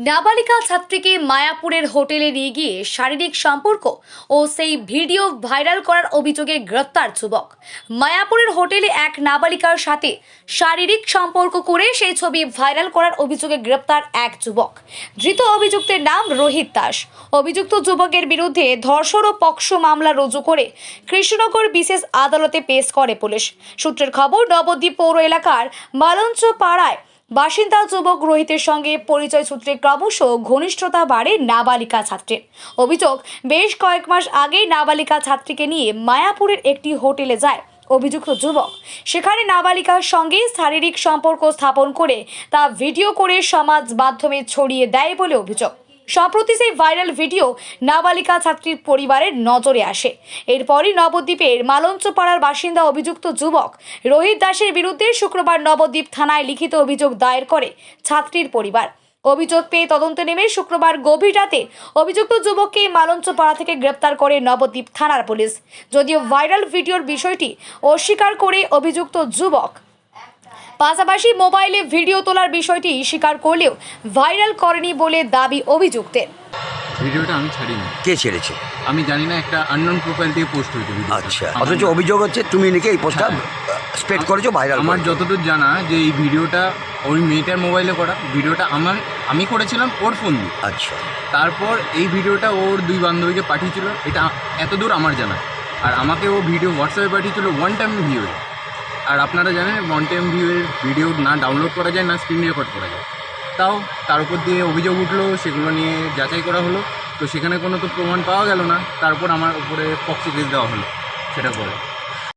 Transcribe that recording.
নাবালিকা ছাত্রীকে মায়াপুরের হোটেলে নিয়ে গিয়ে শারীরিক সম্পর্ক ও সেই ভিডিও ভাইরাল করার অভিযোগে গ্রেফতার যুবক। মায়াপুরের হোটেলে এক নাবালিকার সাথে শারীরিক সম্পর্ক করে সেই ছবি ভাইরাল করার অভিযোগে গ্রেফতার এক যুবক। ধৃত অভিযুক্তের নাম রোহিত দাস। অভিযুক্ত যুবকের বিরুদ্ধে ধর্ষণ ও পক্সো মামলা রুজু করে কৃষ্ণনগর বিশেষ আদালতে পেশ করে পুলিশ। সূত্রের খবর, নবদ্বীপ পৌর এলাকার মালঞ্চ পাড়ায় বাসিন্দা যুবক রোহিতের সঙ্গে পরিচয় সূত্রে ক্রমশ ঘনিষ্ঠতা বাড়ে নাবালিকা ছাত্রীর। অভিযোগ, বেশ কয়েক মাস আগেই নাবালিকা ছাত্রীকে নিয়ে মায়াপুরের একটি হোটেলে যায় অভিযুক্ত যুবক। সেখানে নাবালিকার সঙ্গে শারীরিক সম্পর্ক স্থাপন করে তা ভিডিও করে সমাজ মাধ্যমে ছড়িয়ে দেয় বলে অভিযোগ। সম্প্রতি সেই ভাইরাল ভিডিও নাবালিকা ছাত্রীর পরিবারের নজরে আসে। এরপরই নবদ্বীপের মালঞ্চপাড়ার বাসিন্দা অভিযুক্ত যুবক রোহিত দাসের বিরুদ্ধে শুক্রবার নবদ্বীপ থানায় লিখিত অভিযোগ দায়ের করে ছাত্রীর পরিবার। অভিযোগ পেয়ে তদন্তে নেমে শুক্রবার গভীর রাতে অভিযুক্ত যুবককে মালঞ্চপাড়া থেকে গ্রেপ্তার করে নবদ্বীপ থানার পুলিশ। যদিও ভাইরাল ভিডিওর বিষয়টি অস্বীকার করে অভিযুক্ত যুবক, পাশাপাশি মোবাইলে ভিডিও তোলার বিষয়টি স্বীকার করলেও ভাইরাল করেনি বলে দাবি অভিযুক্তের। ভিডিওটা আমি ছাড়িনি। কে ছেড়েছে আমি জানি না, একটা আননোন প্রোফাইল থেকে পোস্ট হয়েছে ভিডিও। আচ্ছা, অথচ অভিযোগ হচ্ছে তুমি নাকি এই পোস্টটা স্প্রেড করেছো, ভাইরাল। আমার যতদূর জানা যে এই ভিডিওটা ওই মেয়েটার মোবাইলে করা ভিডিওটা, আমি করেছিলাম ওর ফোন দিয়ে। আচ্ছা, তারপর এই ভিডিওটা ওর দুই বান্ধবীকে পাঠিয়েছিল, এটা এতদূর আমার জানা। আর আমাকে ও ভিডিও হোয়াটসঅ্যাপে পাঠিয়েছিল ওয়ান টাইম ভিউ। আর আপনারা জানেন ওয়ান টাইম ভিউয়ের ভিডিও না ডাউনলোড করা যায়, না স্ক্রিন রেকর্ড করা যায়। তাও তার উপর দিয়ে অভিযোগ উঠলো, সেগুলো নিয়ে যাচাই করা হলো, তো সেখানে কোনো তো প্রমাণ পাওয়া গেল না। তারপর আমার উপরে পক্সো কেস দেওয়া হলো সেটা করে।